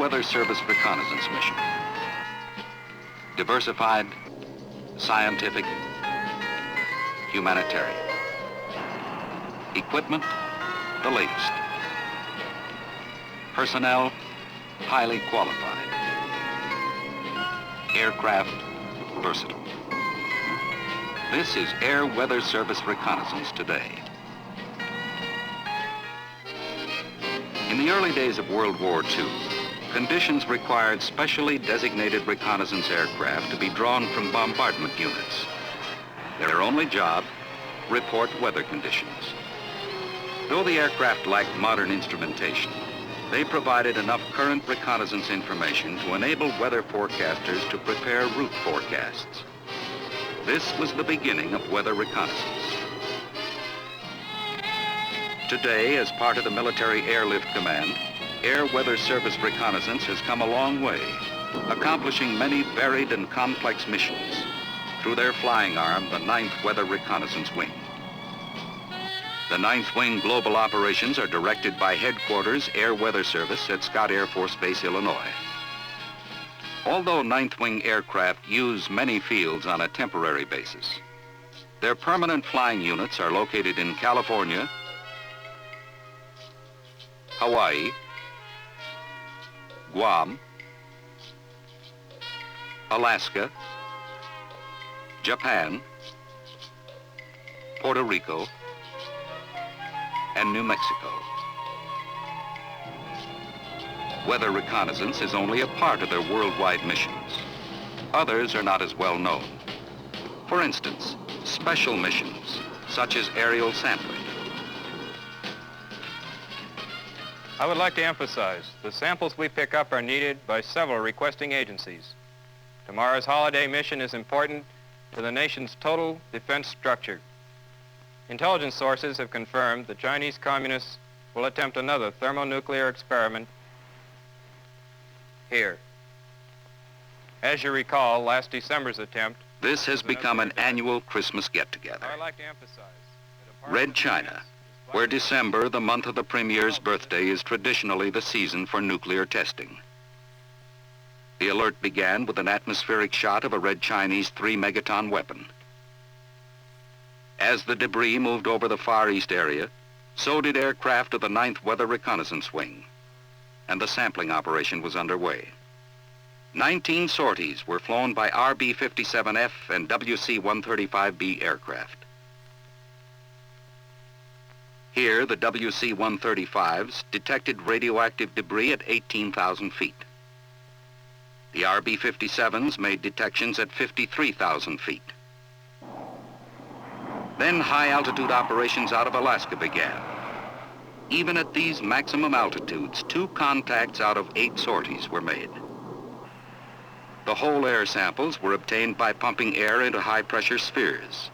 Weather Service reconnaissance mission. Diversified, scientific, humanitarian. Equipment, the latest. Personnel, highly qualified. Aircraft, versatile. This is Air Weather Service reconnaissance today. In the early days of World War II, conditions required specially designated reconnaissance aircraft to be drawn from bombardment units. Their only job, report weather conditions. Though the aircraft lacked modern instrumentation, they provided enough current reconnaissance information to enable weather forecasters to prepare route forecasts. This was the beginning of weather reconnaissance. Today, as part of the Military Airlift Command, Air Weather Service reconnaissance has come a long way, accomplishing many varied and complex missions through their flying arm, the 9th Weather Reconnaissance Wing. The 9th Wing global operations are directed by Headquarters Air Weather Service at Scott Air Force Base, Illinois. Although 9th Wing aircraft use many fields on a temporary basis, their permanent flying units are located in California, Hawaii, Guam, Alaska, Japan, Puerto Rico, and New Mexico. Weather reconnaissance is only a part of their worldwide missions. Others are not as well known. For instance, special missions, such as aerial sampling. I would like to emphasize the samples we pick up are needed by several requesting agencies. Tomorrow's holiday mission is important to the nation's total defense structure. Intelligence sources have confirmed the Chinese communists will attempt another thermonuclear experiment here. As you recall, last December's attempt... This has become an annual Christmas get-together. I would like to emphasize... Red China, where December, the month of the Premier's birthday, is traditionally the season for nuclear testing. The alert began with an atmospheric shot of a Red Chinese 3-megaton weapon. As the debris moved over the Far East area, so did aircraft of the 9th Weather Reconnaissance Wing, and the sampling operation was underway. 19 sorties were flown by RB-57F and WC-135B aircraft. Here, the WC-135s detected radioactive debris at 18,000 feet. The RB-57s made detections at 53,000 feet. Then high-altitude operations out of Alaska began. Even at these maximum altitudes, 2 contacts out of 8 sorties were made. The whole air samples were obtained by pumping air into high-pressure spheres.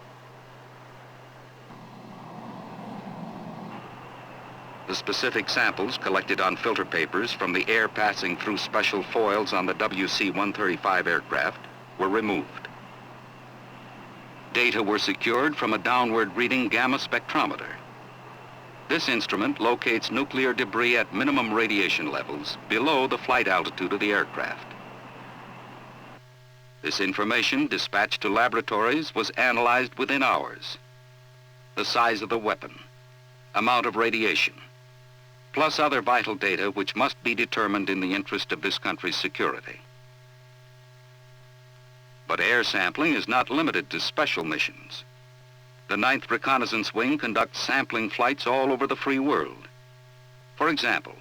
The specific samples collected on filter papers from the air passing through special foils on the WC-135 aircraft were removed. Data were secured from a downward reading gamma spectrometer. This instrument locates nuclear debris at minimum radiation levels below the flight altitude of the aircraft. This information, dispatched to laboratories, was analyzed within hours. The size of the weapon, amount of radiation, plus other vital data which must be determined in the interest of this country's security. But air sampling is not limited to special missions. The 9th Reconnaissance Wing conducts sampling flights all over the free world. For example,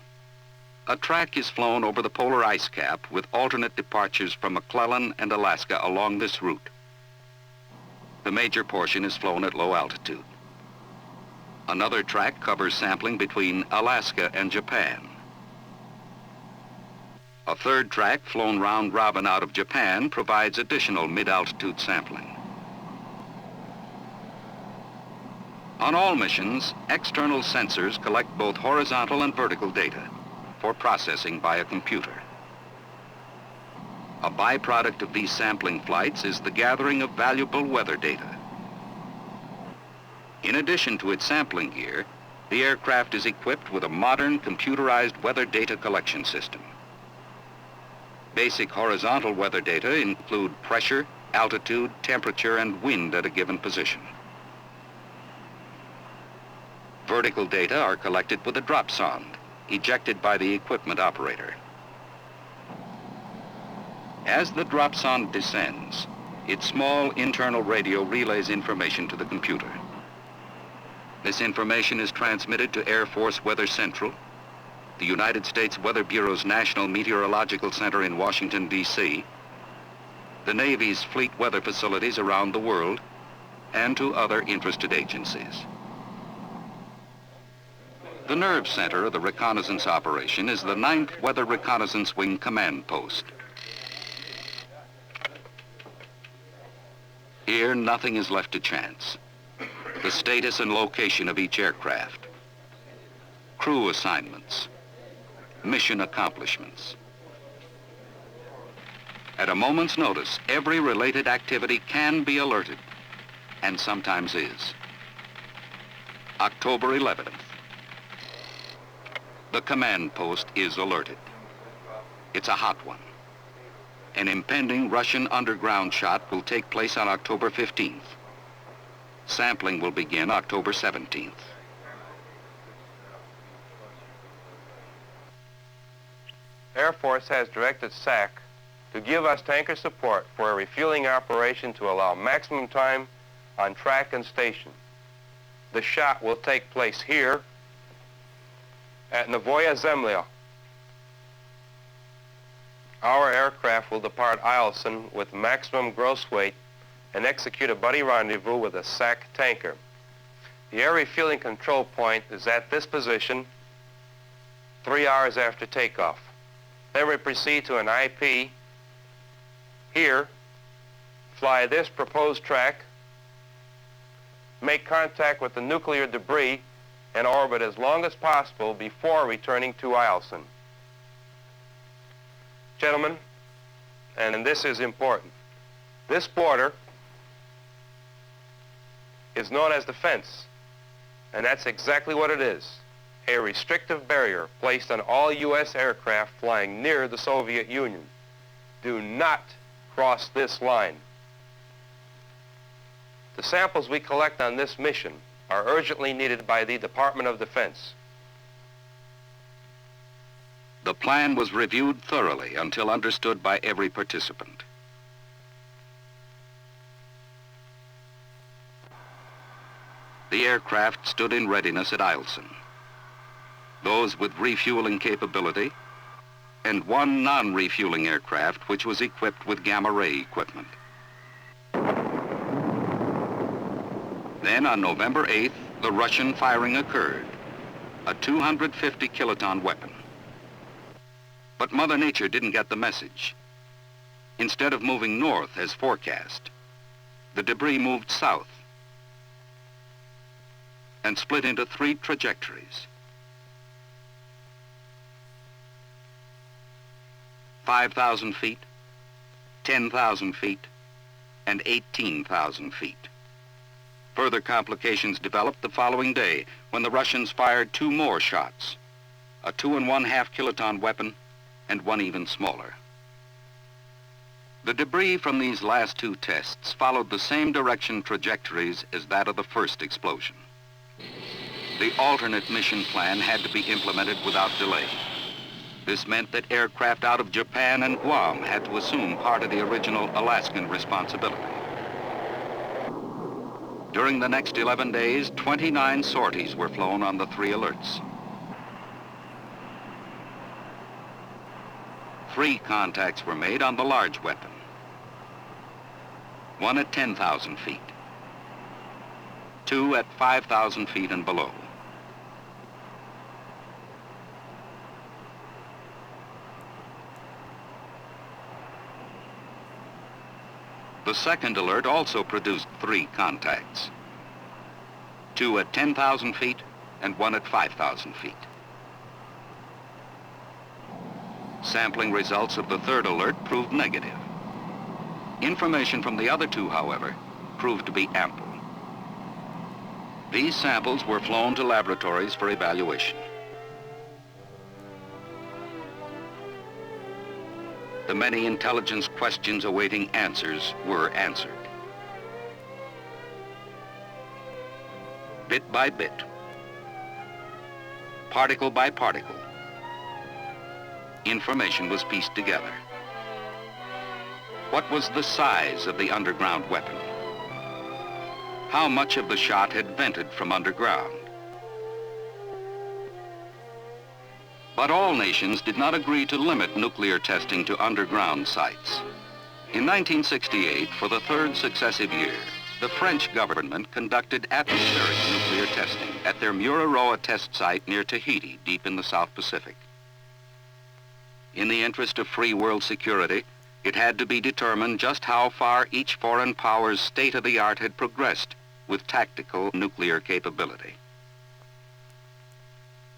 a track is flown over the polar ice cap with alternate departures from McClellan and Alaska along this route. The major portion is flown at low altitude. Another track covers sampling between Alaska and Japan. A third track flown round-robin out of Japan provides additional mid-altitude sampling. On all missions, external sensors collect both horizontal and vertical data for processing by a computer. A byproduct of these sampling flights is the gathering of valuable weather data. In addition to its sampling gear, the aircraft is equipped with a modern computerized weather data collection system. Basic horizontal weather data include pressure, altitude, temperature, and wind at a given position. Vertical data are collected with a drop sonde, ejected by the equipment operator. As the drop sonde descends, its small internal radio relays information to the computer. This information is transmitted to Air Force Weather Central, the United States Weather Bureau's National Meteorological Center in Washington, D.C., the Navy's fleet weather facilities around the world, and to other interested agencies. The nerve center of the reconnaissance operation is the 9th Weather Reconnaissance Wing Command Post. Here, nothing is left to chance. The status and location of each aircraft, crew assignments, mission accomplishments. At a moment's notice, every related activity can be alerted, and sometimes is. October 11th. The command post is alerted. It's a hot one. An impending Russian underground shot will take place on October 15th. Sampling will begin October 17th. Air Force has directed SAC to give us tanker support for a refueling operation to allow maximum time on track and station. The shot will take place here at Novoye Zemlya. Our aircraft will depart Eielson with maximum gross weight and execute a buddy rendezvous with a SAC tanker. The air refueling control point is at this position 3 hours after takeoff. Then we proceed to an IP here, fly this proposed track, make contact with the nuclear debris, and orbit as long as possible before returning to Eielson. Gentlemen, and this is important, this border is known as the fence, and that's exactly what it is, a restrictive barrier placed on all U.S. aircraft flying near the Soviet Union. Do not cross this line. The samples we collect on this mission are urgently needed by the Department of Defense. The plan was reviewed thoroughly until understood by every participant. The aircraft stood in readiness at Eielson. Those with refueling capability, and one non-refueling aircraft which was equipped with gamma ray equipment. Then on November 8th, the Russian firing occurred, a 250 kiloton weapon. But Mother Nature didn't get the message. Instead of moving north as forecast, the debris moved south and split into 3 trajectories. 5,000 feet, 10,000 feet, and 18,000 feet. Further complications developed the following day when the Russians fired 2 more shots, a 2½ kiloton weapon and one even smaller. The debris from these last 2 tests followed the same direction trajectories as that of the first explosion. The alternate mission plan had to be implemented without delay. This meant that aircraft out of Japan and Guam had to assume part of the original Alaskan responsibility. During the next 11 days, 29 sorties were flown on the 3 alerts. 3 contacts were made on the large weapon. 1 at 10,000 feet. 2 at 5,000 feet and below. The second alert also produced 3 contacts. 2 at 10,000 feet and 1 at 5,000 feet. Sampling results of the third alert proved negative. Information from the other 2, however, proved to be ample. These samples were flown to laboratories for evaluation. the many intelligence questions awaiting answers were answered. Bit by bit, particle by particle, information was pieced together. What was the size of the underground weapon? How much of the shot had vented from underground? But all nations did not agree to limit nuclear testing to underground sites. In 1968, for the third successive year, the French government conducted atmospheric nuclear testing at their Mururoa test site near Tahiti, deep in the South Pacific. In the interest of free world security, it had to be determined just how far each foreign power's state-of-the-art had progressed with tactical nuclear capability.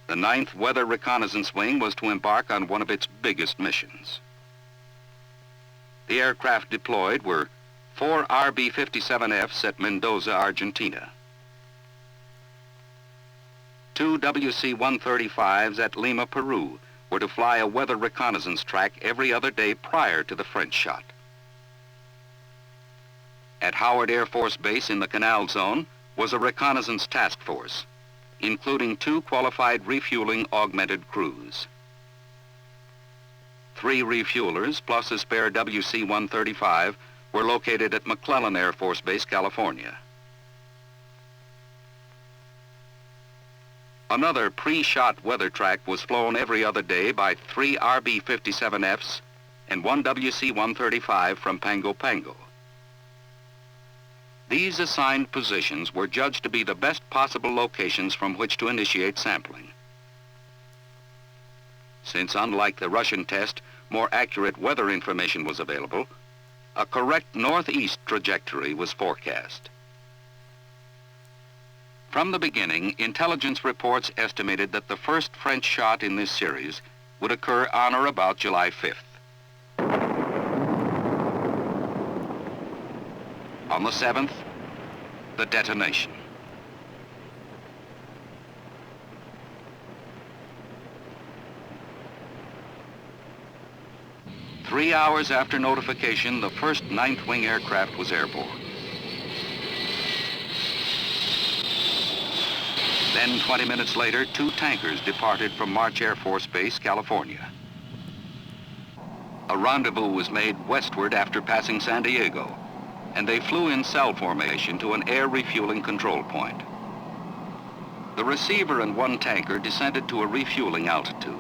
The 9th Weather Reconnaissance Wing was to embark on one of its biggest missions. The aircraft deployed were 4 RB-57Fs at Mendoza, Argentina, 2 WC-135s at Lima, Peru, were to fly a weather reconnaissance track every other day prior to the French shot. At Howard Air Force Base in the Canal Zone was a reconnaissance task force, including 2 qualified refueling augmented crews. 3 refuelers plus a spare WC-135 were located at McClellan Air Force Base, California. Another pre-shot weather track was flown every other day by 3 RB-57Fs and 1 WC-135 from Pango Pango. These assigned positions were judged to be the best possible locations from which to initiate sampling. Since, unlike the Russian test, more accurate weather information was available, a correct northeast trajectory was forecast. From the beginning, intelligence reports estimated that the first French shot in this series would occur on or about July 5th. On the 7th, the detonation. Three hours after notification, the first 9th Wing aircraft was airborne. Then 20 minutes later, 2 tankers departed from March Air Force Base, California. A rendezvous was made westward after passing San Diego, and they flew in cell formation to an air refueling control point. The receiver and 1 tanker descended to a refueling altitude.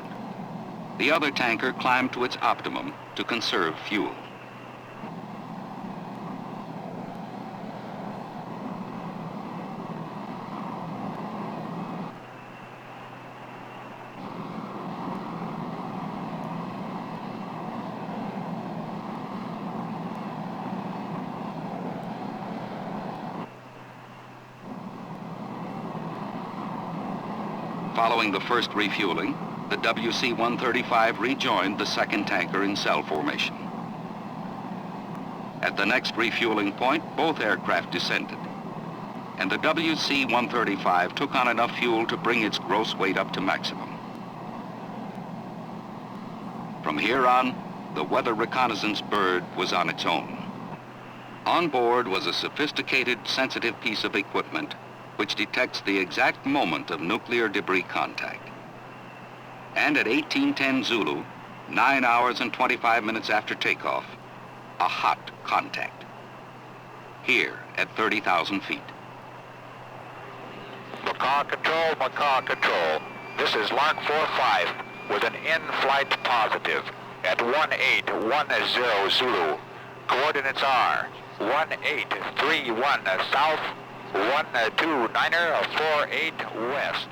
The other tanker climbed to its optimum to conserve fuel. Following the first refueling, the WC-135 rejoined the 2nd tanker in cell formation. At the next refueling point, both aircraft descended, and the WC-135 took on enough fuel to bring its gross weight up to maximum. From here on, the weather reconnaissance bird was on its own. On board was a sophisticated, sensitive piece of equipment which detects the exact moment of nuclear debris contact. And at 1810 Zulu, 9 hours and 25 minutes after takeoff, a hot contact. Here at 30,000 feet. Macaw Control. This is Lark 45 with an in-flight positive at 1810 Zulu. Coordinates are 1831 south, 12948 west.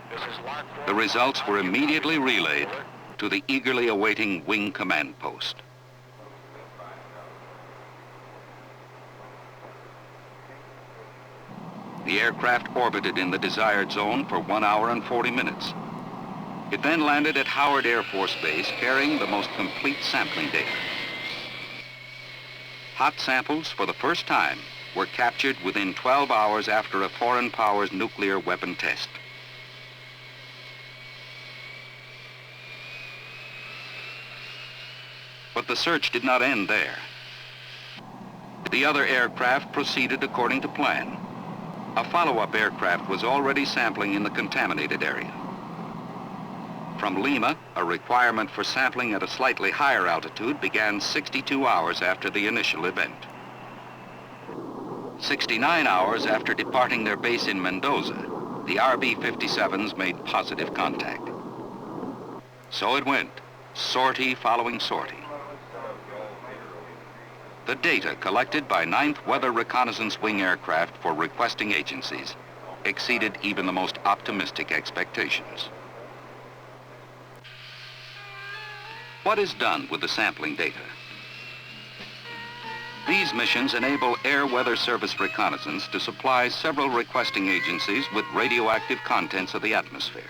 This is Lark 45. The results were immediately relayed to the eagerly awaiting wing command post. The aircraft orbited in the desired zone for 1 hour and 40 minutes. It then landed at Howard Air Force Base carrying the most complete sampling data. Hot samples for the first time were captured within 12 hours after a foreign power's nuclear weapon test. But the search did not end there. The other aircraft proceeded according to plan. A follow-up aircraft was already sampling in the contaminated area. From Lima, a requirement for sampling at a slightly higher altitude began 62 hours after the initial event. 69 hours after departing their base in Mendoza, the RB-57s made positive contact. So it went, sortie following sortie. The data collected by 9th Weather Reconnaissance Wing aircraft for requesting agencies exceeded even the most optimistic expectations. What is done with the sampling data? These missions enable Air Weather Service Reconnaissance to supply several requesting agencies with radioactive contents of the atmosphere.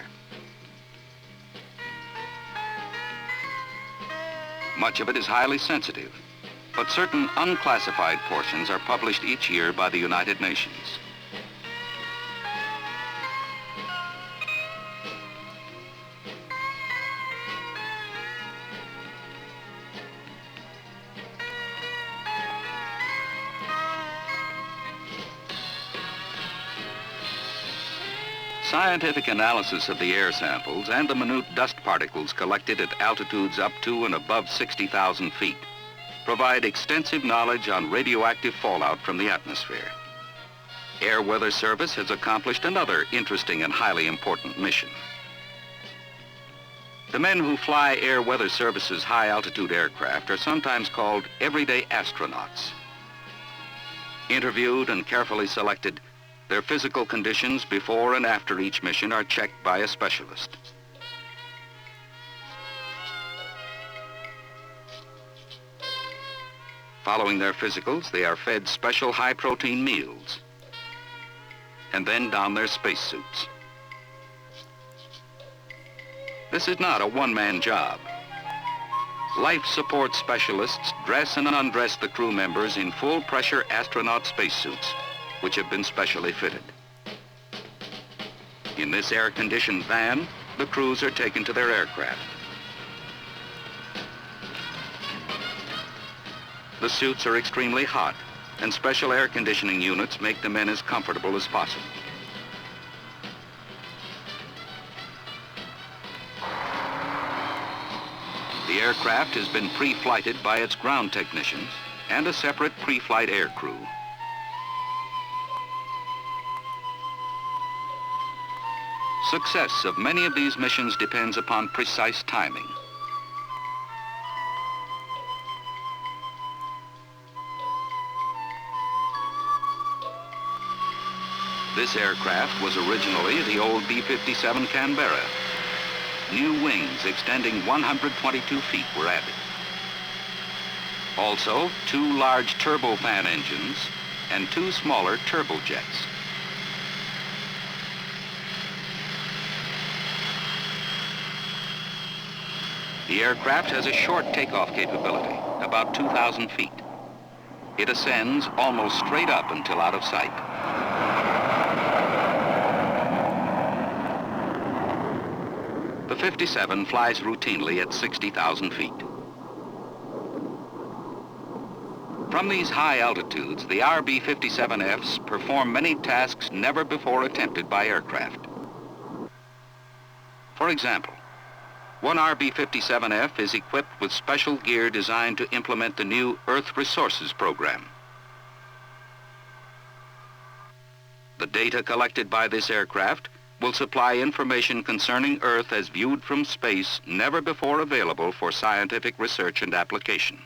Much of it is highly sensitive, but certain unclassified portions are published each year by the United Nations. Scientific analysis of the air samples and the minute dust particles collected at altitudes up to and above 60,000 feet provide extensive knowledge on radioactive fallout from the atmosphere. Air Weather Service has accomplished another interesting and highly important mission. The men who fly Air Weather Service's high-altitude aircraft are sometimes called everyday astronauts. Interviewed and carefully selected, their physical conditions before and after each mission are checked by a specialist. Following their physicals, they are fed special high-protein meals and then don their spacesuits. This is not a one-man job. Life support specialists dress and undress the crew members in full-pressure astronaut spacesuits, which have been specially fitted. In this air-conditioned van, the crews are taken to their aircraft. The suits are extremely hot, and special air conditioning units make the men as comfortable as possible. The aircraft has been pre-flighted by its ground technicians and a separate pre-flight air crew. Success of many of these missions depends upon precise timing. This aircraft was originally the old B-57 Canberra. New wings extending 122 feet were added. Also, 2 large turbofan engines and 2 smaller turbojets. The aircraft has a short takeoff capability, about 2,000 feet. It ascends almost straight up until out of sight. The 57 flies routinely at 60,000 feet. From these high altitudes, the RB-57Fs perform many tasks never before attempted by aircraft. For example, one RB-57F is equipped with special gear designed to implement the new Earth Resources program. The data collected by this aircraft will supply information concerning Earth as viewed from space never before available for scientific research and application.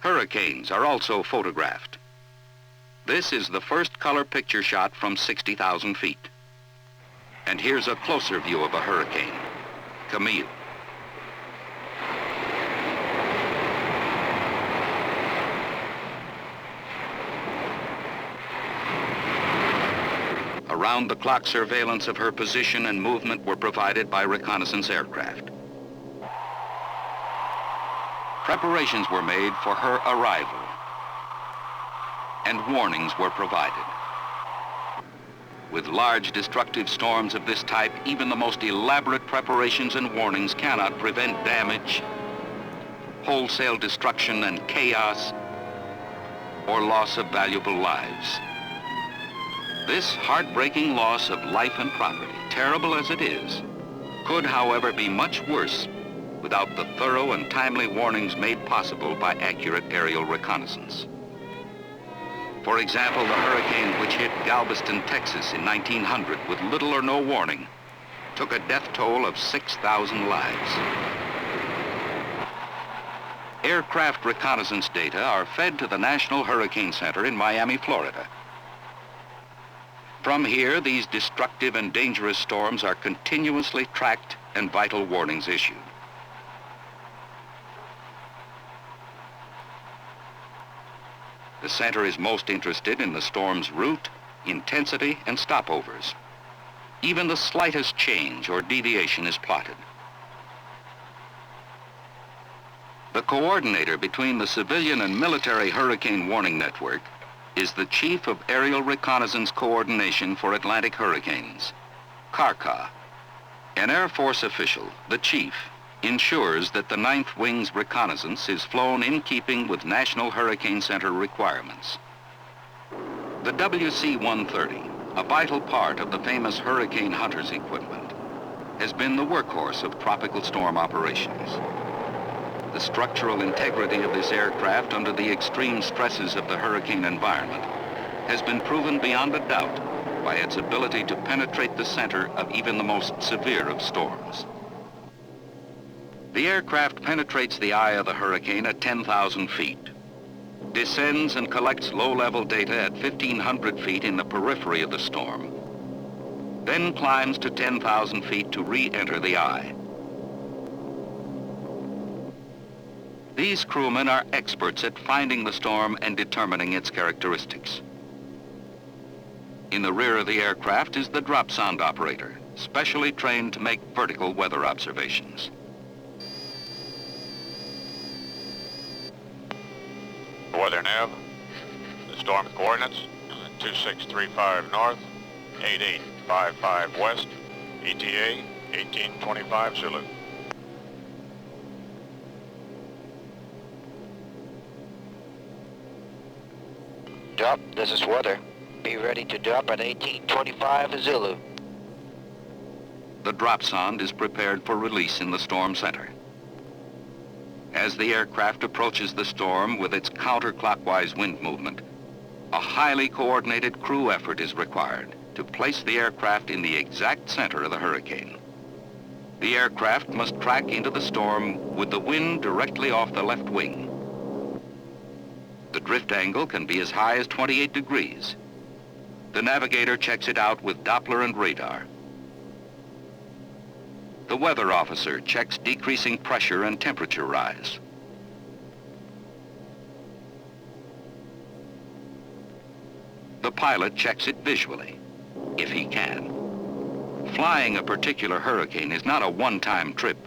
Hurricanes are also photographed. This is the first color picture shot from 60,000 feet. And here's a closer view of a hurricane. Camille. Around-the-clock surveillance of her position and movement were provided by reconnaissance aircraft. Preparations were made for her arrival, and warnings were provided. With large destructive storms of this type, even the most elaborate preparations and warnings cannot prevent damage wholesale destruction and chaos or loss of valuable lives. This heartbreaking loss of life and property, terrible as it is, could, however, be much worse without the thorough and timely warnings made possible by accurate aerial reconnaissance. For example, the hurricane which hit Galveston, Texas in 1900 with little or no warning took a death toll of 6,000 lives. Aircraft reconnaissance data are fed to the National Hurricane Center in Miami, Florida. From here, these destructive and dangerous storms are continuously tracked and vital warnings issued. The center is most interested in the storm's route, intensity, and stopovers. Even the slightest change or deviation is plotted. The coordinator between the civilian and military hurricane warning network is the Chief of Aerial Reconnaissance Coordination for Atlantic Hurricanes, CARCA. An Air Force official, the chief, ensures that the 9th Wing's reconnaissance is flown in keeping with National Hurricane Center requirements. The WC-130, a vital part of the famous Hurricane Hunter's equipment, has been the workhorse of tropical storm operations. The structural integrity of this aircraft under the extreme stresses of the hurricane environment has been proven beyond a doubt by its ability to penetrate the center of even the most severe of storms. The aircraft penetrates the eye of the hurricane at 10,000 feet, descends and collects low-level data at 1,500 feet in the periphery of the storm, then climbs to 10,000 feet to re-enter the eye. These crewmen are experts at finding the storm and determining its characteristics. In the rear of the aircraft is the drop sound operator, specially trained to make vertical weather observations. Weather nav, the storm coordinates, 2635 north, 8855 west, ETA 1825 Zulu. Drop, this is weather. Be ready to drop at 1825 Zulu. The drop sound is prepared for release in the storm center. As the aircraft approaches the storm with its counterclockwise wind movement, a highly coordinated crew effort is required to place the aircraft in the exact center of the hurricane. The aircraft must track into the storm with the wind directly off the left wing. The drift angle can be as high as 28 degrees. The navigator checks it out with Doppler and radar. The weather officer checks decreasing pressure and temperature rise. The pilot checks it visually, if he can. Flying a particular hurricane is not a one-time trip,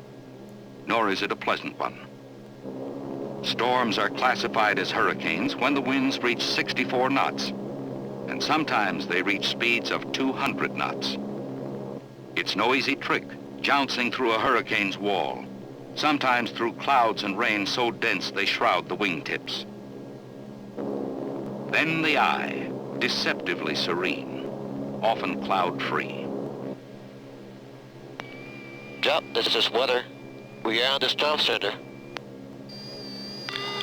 nor is it a pleasant one. Storms are classified as hurricanes when the winds reach 64 knots, and sometimes they reach speeds of 200 knots. It's no easy trick, jouncing through a hurricane's wall, sometimes through clouds and rain so dense they shroud the wingtips. Then the eye, deceptively serene, often cloud-free. Drop, this is weather. We are on the storm center.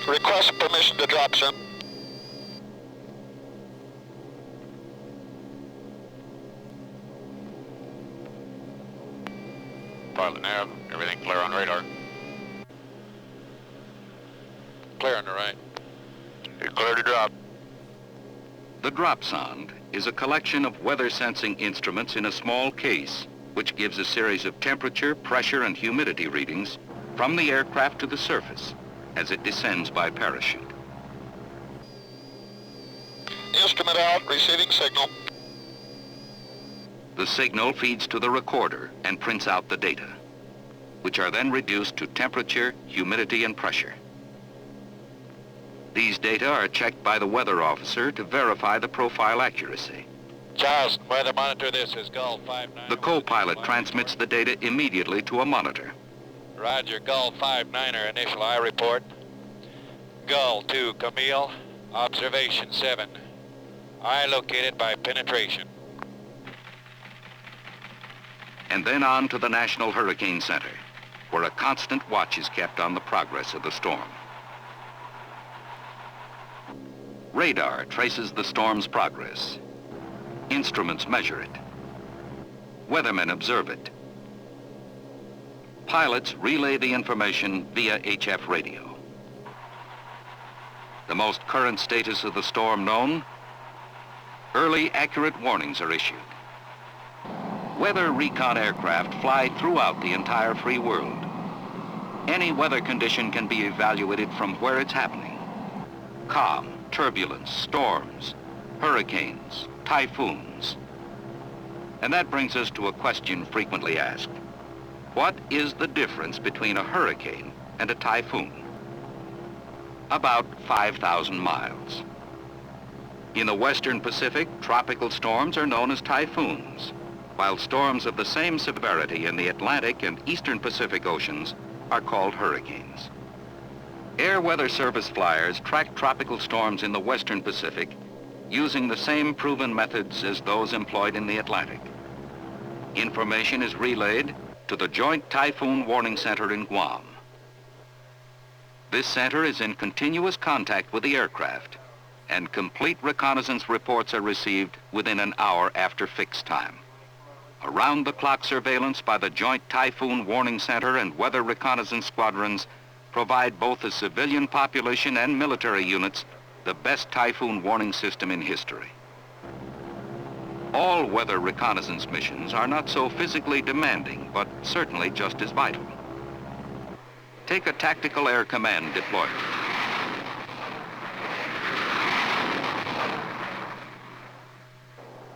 Request permission to drop, sir. Pilot nav, everything clear on radar. Clear on the right. You're clear to drop. The drop sound is a collection of weather-sensing instruments in a small case, which gives a series of temperature, pressure, and humidity readings from the aircraft to the surface as it descends by parachute. Instrument out, receiving signal. The signal feeds to the recorder and prints out the data, which are then reduced to temperature, humidity, and pressure. These data are checked by the weather officer to verify the profile accuracy. Charles, weather monitor, this is Gulf 59. The co-pilot transmits the data immediately to a monitor. Roger, Gull 5-9er, initial eye report. Gull 2, Camille, observation 7. Eye located by penetration. And then on to the National Hurricane Center, where a constant watch is kept on the progress of the storm. Radar traces the storm's progress. Instruments measure it. Weathermen observe it. Pilots relay the information via HF radio. The most current status of the storm known, early accurate warnings are issued. Weather recon aircraft fly throughout the entire free world. Any weather condition can be evaluated from where it's happening. Calm, turbulence, storms, hurricanes, typhoons. And that brings us to a question frequently asked. What is the difference between a hurricane and a typhoon? About 5,000 miles. In the Western Pacific, tropical storms are known as typhoons, while storms of the same severity in the Atlantic and Eastern Pacific Oceans are called hurricanes. Air Weather Service flyers track tropical storms in the Western Pacific using the same proven methods as those employed in the Atlantic. Information is relayed to the Joint Typhoon Warning Center in Guam. This center is in continuous contact with the aircraft, and complete reconnaissance reports are received within an hour after fixed time. Around-the-clock surveillance by the Joint Typhoon Warning Center and Weather Reconnaissance Squadrons provide both the civilian population and military units the best typhoon warning system in history. All weather reconnaissance missions are not so physically demanding, but certainly just as vital. Take a Tactical Air Command deployment.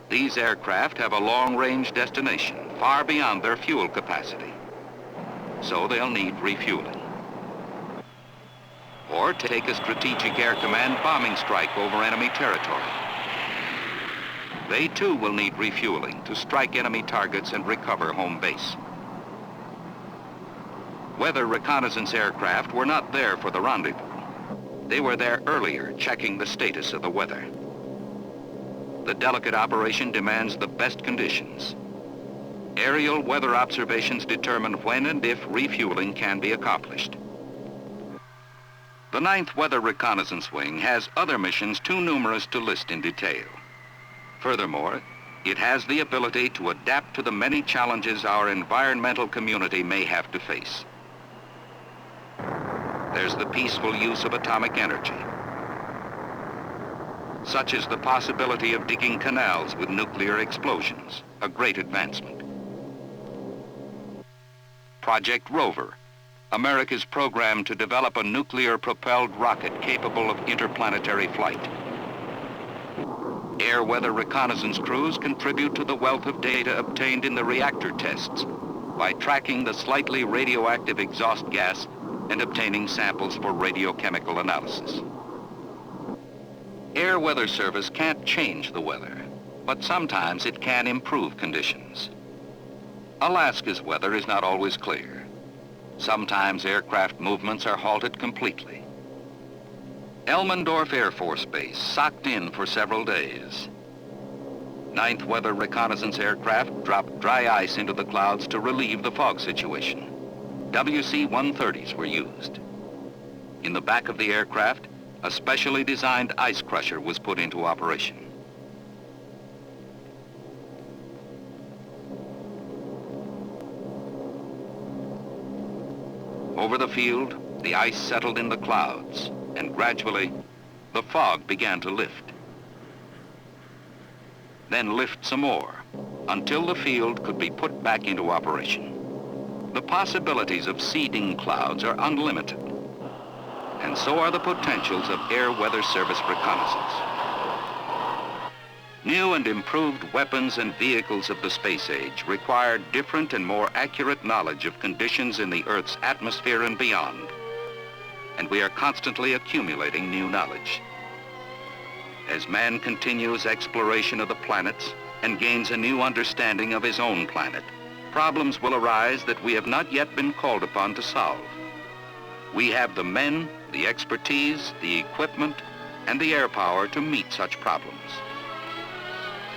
These aircraft have a long-range destination, far beyond their fuel capacity. So they'll need refueling. Or take a Strategic Air Command bombing strike over enemy territory. They too will need refueling to strike enemy targets and recover home base. Weather reconnaissance aircraft were not there for the rendezvous. They were there earlier, checking the status of the weather. The delicate operation demands the best conditions. Aerial weather observations determine when and if refueling can be accomplished. The 9th Weather Reconnaissance Wing has other missions too numerous to list in detail. Furthermore, it has the ability to adapt to the many challenges our environmental community may have to face. There's the peaceful use of atomic energy, such as the possibility of digging canals with nuclear explosions, a great advancement. Project Rover, America's program to develop a nuclear-propelled rocket capable of interplanetary flight. Air weather reconnaissance crews contribute to the wealth of data obtained in the reactor tests by tracking the slightly radioactive exhaust gas and obtaining samples for radiochemical analysis. Air Weather Service can't change the weather, but sometimes it can improve conditions. Alaska's weather is not always clear. Sometimes aircraft movements are halted completely. Elmendorf Air Force Base socked in for several days. 9th Weather Reconnaissance aircraft dropped dry ice into the clouds to relieve the fog situation. WC-130s were used. In the back of the aircraft, a specially designed ice crusher was put into operation. Over the field, the ice settled in the clouds, and gradually, the fog began to lift. Then lift some more, until the field could be put back into operation. The possibilities of seeding clouds are unlimited, and so are the potentials of Air Weather Service reconnaissance. New and improved weapons and vehicles of the space age require different and more accurate knowledge of conditions in the Earth's atmosphere and beyond. And we are constantly accumulating new knowledge. As man continues exploration of the planets and gains a new understanding of his own planet, problems will arise that we have not yet been called upon to solve. We have the men, the expertise, the equipment, and the air power to meet such problems,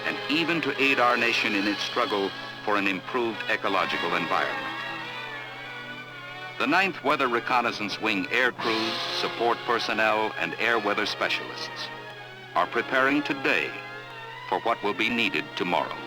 and even to aid our nation in its struggle for an improved ecological environment. The 9th Weather Reconnaissance Wing air crews, support personnel, and air weather specialists are preparing today for what will be needed tomorrow.